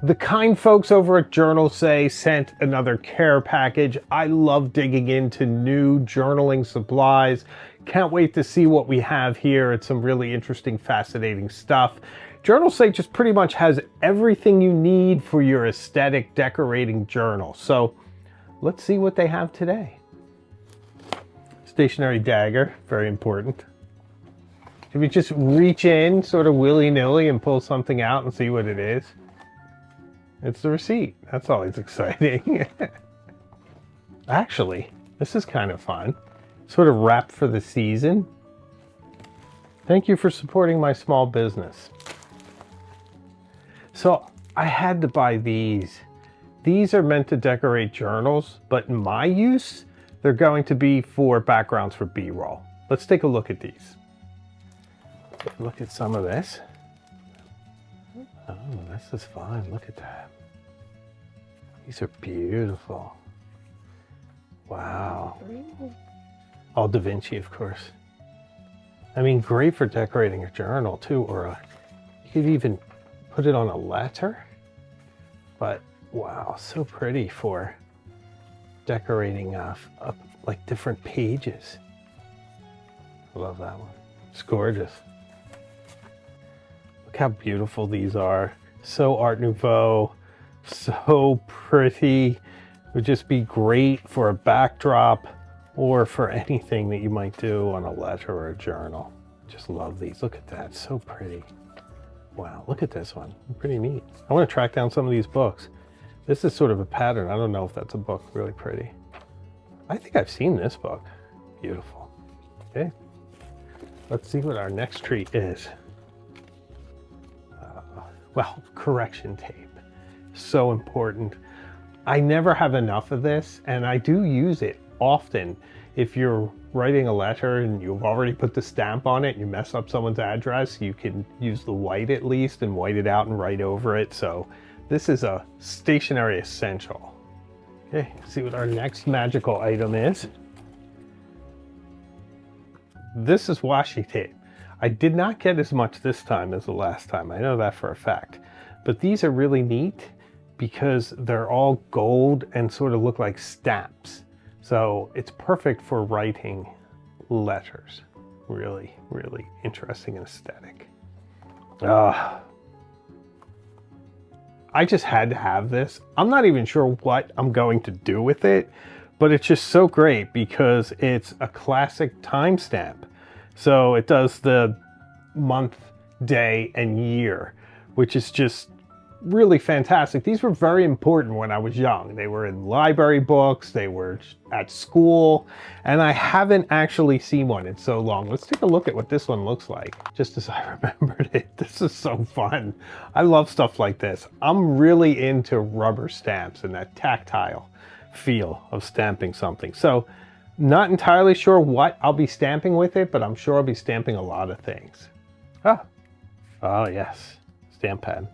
The kind folks over at Journalsay sent another care package. I love digging into new journaling supplies. Can't wait to see what we have here. It's some really interesting, fascinating stuff. Journalsay just pretty much has everything you need for your aesthetic decorating journal. So let's see what they have today. Stationery dagger, very important. If you just reach in sort of willy-nilly and pull something out and see what it is, it's the receipt. That's always exciting. Actually, this is kind of fun. Sort of wrap for the season. Thank you for supporting my small business. So I had to buy these. These are meant to decorate journals, but in my use, they're going to be for backgrounds for B-roll. Let's take a look at these. Look at some of this. Oh, this is fun. Look at that. These are beautiful. Wow. All Da Vinci, of course. I mean, great for decorating a journal too, or you could even put it on a letter. But wow, so pretty for decorating like different pages. I love that one. It's gorgeous. Look how beautiful these are. So Art Nouveau, so pretty. Would just be great for a backdrop or for anything that you might do on a letter or a journal. Just love these. Look at that, so pretty. Wow, look at this one, pretty neat. I want to track down some of these books. This is sort of a pattern. I don't know if that's a book, really pretty. I think I've seen this book. Beautiful. Okay, let's see what our next treat is. Well, correction tape, so important. I never have enough of this, and I do use it often. If you're writing a letter and you've already put the stamp on it, you mess up someone's address, you can use the white at least and white it out and write over it. So this is a stationery essential. Okay, see what our next magical item is. This is washi tape. I did not get as much this time as the last time. I know that for a fact. But these are really neat because they're all gold and sort of look like stamps. So it's perfect for writing letters. Really, really interesting and aesthetic. I just had to have this. I'm not even sure what I'm going to do with it, but it's just so great because it's a classic timestamp. So it does the month, day, and year, which is just really fantastic. These were very important when I was young. They were in library books, they were at school, and I haven't actually seen one in so long. Let's take a look at what this one looks like, just as I remembered it. This is so fun. I love stuff like this. I'm really into rubber stamps and that tactile feel of stamping something. So not entirely sure what I'll be stamping with it, but I'm sure I'll be stamping a lot of things. Oh yes, stamp pad.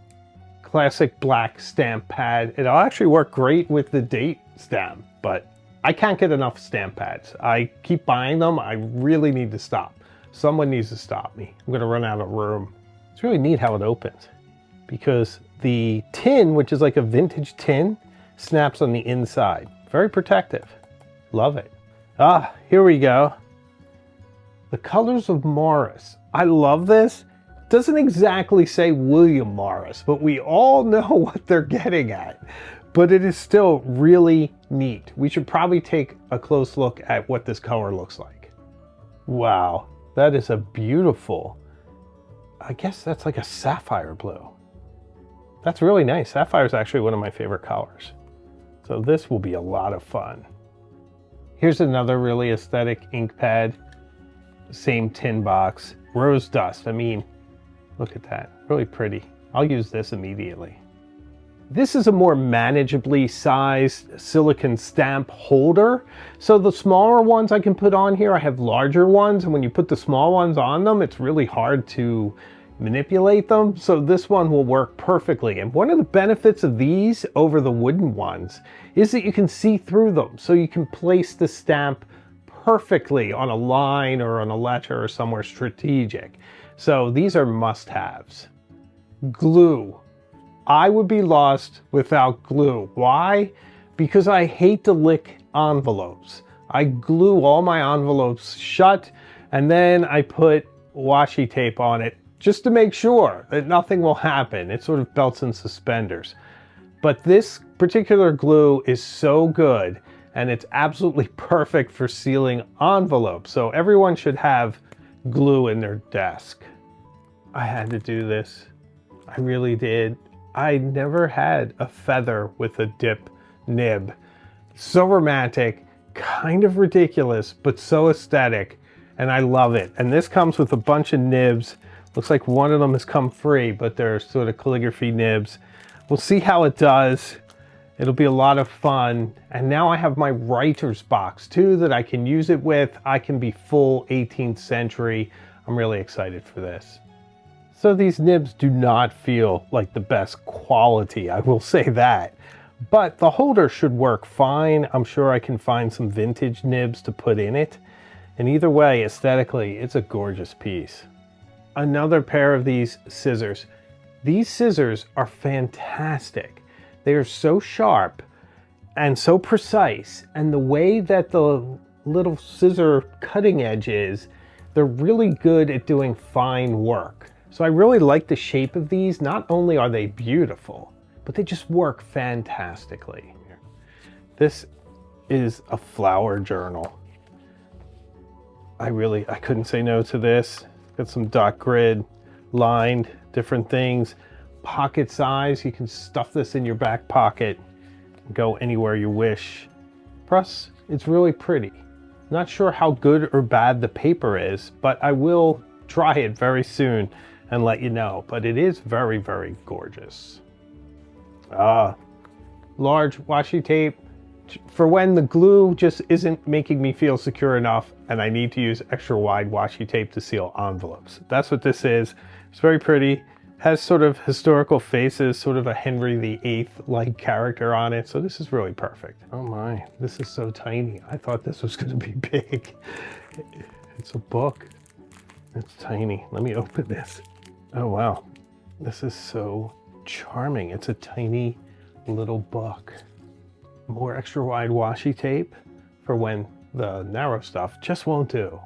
Classic black stamp pad. It'll actually work great with the date stamp, but I can't get enough stamp pads. I keep buying them. I really need to stop. Someone needs to stop me. I'm gonna run out of room. It's really neat how it opens because the tin, which is like a vintage tin, snaps on the inside. Very protective. Love it. Here we go. The Colors of Morris. I love this. Doesn't exactly say William Morris, but we all know what they're getting at. But it is still really neat. We should probably take a close look at what this color looks like. Wow, that is a beautiful, I guess that's like a sapphire blue. That's really nice. Sapphire is actually one of my favorite colors. So this will be a lot of fun. Here's another really aesthetic ink pad. Same tin box. Rose dust. I mean, look at that. Really pretty. I'll use this immediately. This is a more manageably sized silicone stamp holder. So the smaller ones I can put on here, I have larger ones, and when you put the small ones on them, it's really hard to manipulate them. So this one will work perfectly. And one of the benefits of these over the wooden ones is that you can see through them. So you can place the stamp perfectly on a line or on a letter or somewhere strategic. So these are must-haves. Glue. I would be lost without glue. Why? Because I hate to lick envelopes. I glue all my envelopes shut, and then I put washi tape on it just to make sure that nothing will happen. It's sort of belts and suspenders. But this particular glue is so good, and it's absolutely perfect for sealing envelopes. So everyone should have glue in their desk. I had to do this. I really did. I never had a feather with a dip nib. So romantic, kind of ridiculous, but so aesthetic, and I love it. And this comes with a bunch of nibs. Looks like one of them has come free, but they're sort of calligraphy nibs. We'll see how it does. It'll be a lot of fun. And now I have my writer's box too that I can use it with. I can be full 18th century. I'm really excited for this. So these nibs do not feel like the best quality, I will say that. But the holder should work fine. I'm sure I can find some vintage nibs to put in it. And either way, aesthetically, it's a gorgeous piece. Another pair of these scissors. These scissors are fantastic. They are so sharp and so precise. And the way that the little scissor cutting edge is, they're really good at doing fine work. So I really like the shape of these. Not only are they beautiful, but they just work fantastically. This is a flower journal. I couldn't say no to this. Got some dot grid, lined, different things. Pocket size, you can stuff this in your back pocket, go anywhere you wish. Plus, it's really pretty. Not sure how good or bad the paper is, but I will try it very soon and let you know. But it is very, very gorgeous. Large washi tape for when the glue just isn't making me feel secure enough and I need to use extra wide washi tape to seal envelopes. That's what this is. It's very pretty. Has sort of historical faces, sort of a Henry VIII-like character on it. So this is really perfect. Oh my, this is so tiny. I thought this was going to be big. It's a book. It's tiny. Let me open this. Oh wow, this is so charming. It's a tiny little book. More extra wide washi tape for when the narrow stuff just won't do.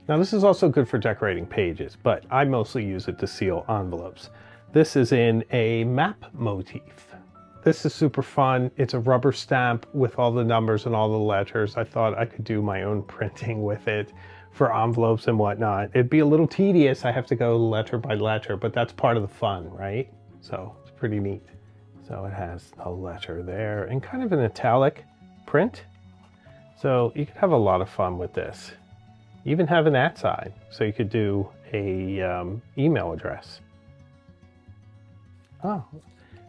Now this is also good for decorating pages, but I mostly use it to seal envelopes. This is in a map motif. This is super fun. It's a rubber stamp with all the numbers and all the letters. I thought I could do my own printing with it for envelopes and whatnot. It'd be a little tedious. I have to go letter by letter, but that's part of the fun, right? So it's pretty neat. So it has a letter there and kind of an italic print. So you could have a lot of fun with this. Even have an @ sign, so you could do a email address. Oh,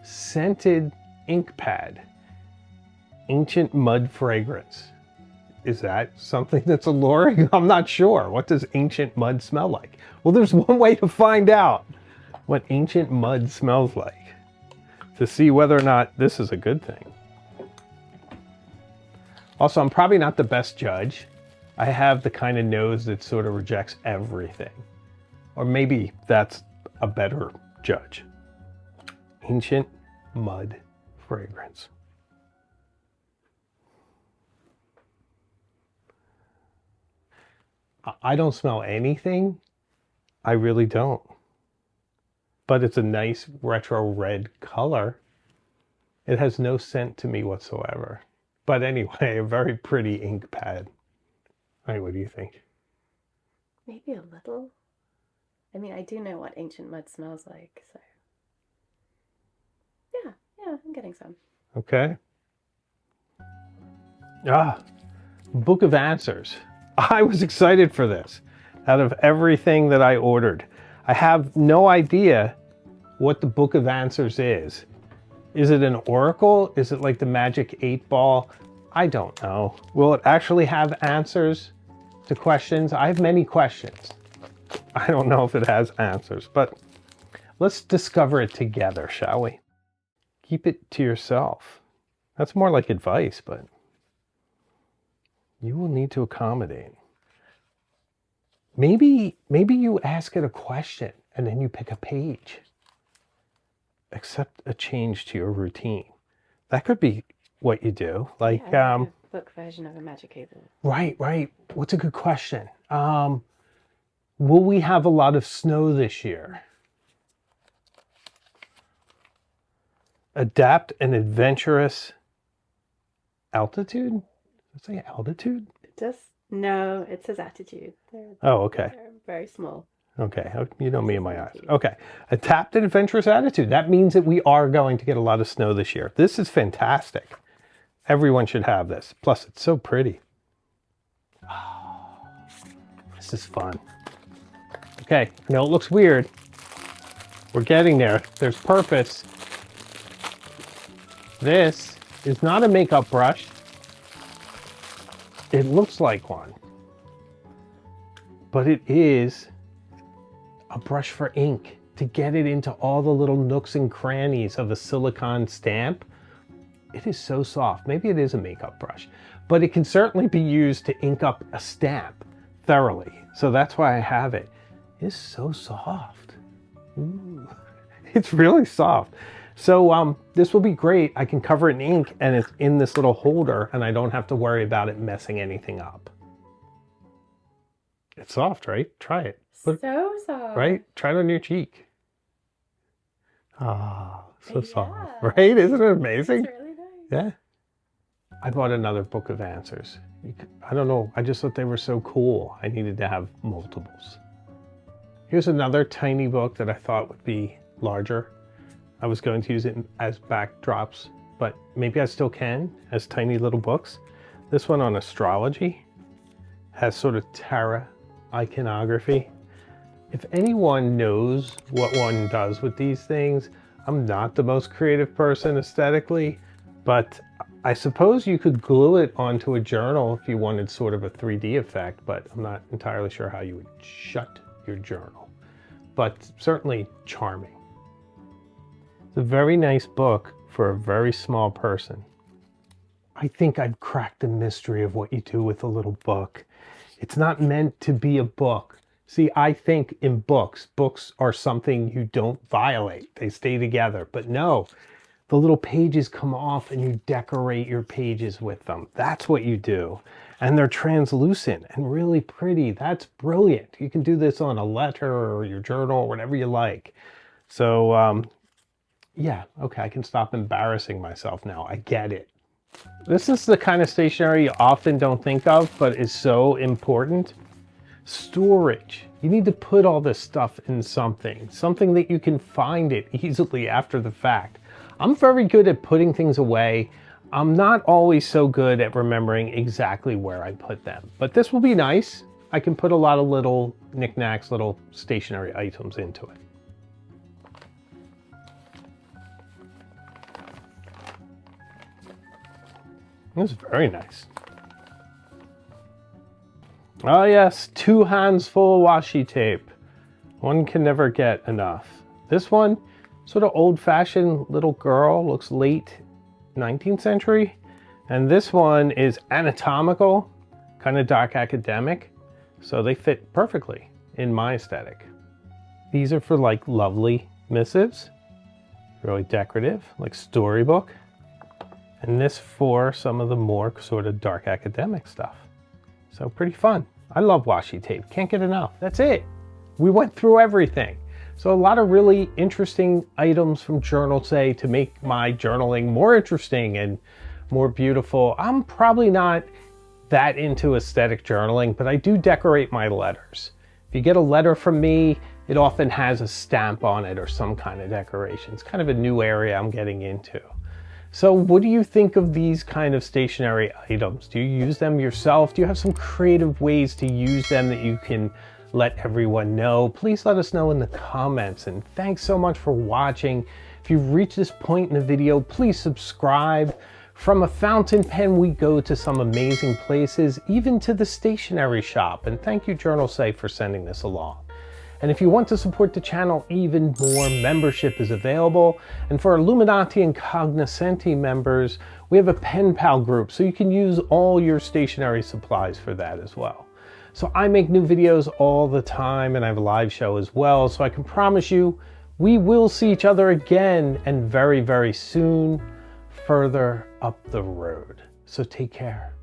scented ink pad. Ancient mud fragrance. Is that something that's alluring? I'm not sure. What does ancient mud smell like? Well, there's one way to find out what ancient mud smells like, to see whether or not this is a good thing. Also, I'm probably not the best judge. I have the kind of nose that sort of rejects everything. Or maybe that's a better judge. Ancient mud fragrance. I don't smell anything. I really don't. But it's a nice retro red color. It has no scent to me whatsoever. But anyway, a very pretty ink pad. Hey, what do you think? Maybe a little. I mean, I do know what ancient mud smells like, so. Yeah, I'm getting some. Okay. Book of Answers. I was excited for this. Out of everything that I ordered, I have no idea what the Book of Answers is. Is it an oracle? Is it like the magic 8-ball? I don't know. Will it actually have answers to questions? I have many questions. I don't know if it has answers, but let's discover it together, shall we? Keep it to yourself. That's more like advice, but you will need to accommodate. Maybe you ask it a question and then you pick a page. accept a change to your routine. That could be what you do. Like, Yeah, a book version of a magic table. Right. What's a good question? Will we have a lot of snow this year? Adapt an adventurous altitude? Does it say altitude? No, it says attitude. Oh, okay. They're very small. Okay, you know me and my eyes. Okay, adapt an adventurous attitude. That means that we are going to get a lot of snow this year. This is fantastic. Everyone should have this. Plus, it's so pretty. Oh, this is fun. Okay, I know it looks weird. We're getting there. There's purpose. This is not a makeup brush. It looks like one. But it is a brush for ink to get it into all the little nooks and crannies of a silicone stamp. It is so soft. Maybe it is a makeup brush, but it can certainly be used to ink up a stamp thoroughly. So that's why I have it. It's so soft. Ooh. It's really soft. So this will be great. I can cover it in ink and it's in this little holder and I don't have to worry about it messing anything up. It's soft, right? Try it. So soft. Right? Try it on your cheek. Ah, so soft. Right? Isn't it amazing? It's really nice. Yeah. I bought another book of answers. I don't know. I just thought they were so cool. I needed to have multiples. Here's another tiny book that I thought would be larger. I was going to use it as backdrops, but maybe I still can as tiny little books. This one on astrology has sort of tarot iconography. If anyone knows what one does with these things, I'm not the most creative person aesthetically, but I suppose you could glue it onto a journal if you wanted sort of a 3D effect, but I'm not entirely sure how you would shut your journal. But certainly charming. It's a very nice book for a very small person. I think I've cracked the mystery of what you do with a little book. It's not meant to be a book. See, I think in books are something you don't violate. They stay together. But no, the little pages come off and you decorate your pages with them. That's what you do. And they're translucent and really pretty. That's brilliant. You can do this on a letter or your journal or whatever you like. So, yeah, okay, I can stop embarrassing myself now. I get it. This is the kind of stationery you often don't think of, but is so important. Storage. You need to put all this stuff in something that you can find it easily after the fact. I'm very good at putting things away. I'm not always so good at remembering exactly where I put them, but this will be nice. I can put a lot of little knickknacks, little stationery items into it. This is very nice. Oh yes, 2 hands full of washi tape. One can never get enough. This one, sort of old-fashioned little girl, looks late 19th century. And this one is anatomical, kind of dark academic. So they fit perfectly in my aesthetic. These are for like lovely missives, really decorative, like storybook. And this for some of the more sort of dark academic stuff. So pretty fun. I love washi tape. Can't get enough. That's it. We went through everything. So a lot of really interesting items from Journalsay to make my journaling more interesting and more beautiful. I'm probably not that into aesthetic journaling, but I do decorate my letters. If you get a letter from me, it often has a stamp on it or some kind of decoration. It's kind of a new area I'm getting into. So what do you think of these kind of stationery items? Do you use them yourself? Do you have some creative ways to use them that you can let everyone know? Please let us know in the comments. And thanks so much for watching. If you've reached this point in the video, please subscribe. From a fountain pen, we go to some amazing places, even to the stationery shop. And thank you, Journalsay, for sending this along. And if you want to support the channel even more, membership is available. And for Illuminati and Cognoscenti members, we have a pen pal group, so you can use all your stationery supplies for that as well. So I make new videos all the time, and I have a live show as well. So I can promise you, We will see each other again, and very, very soon, further up the road. So take care.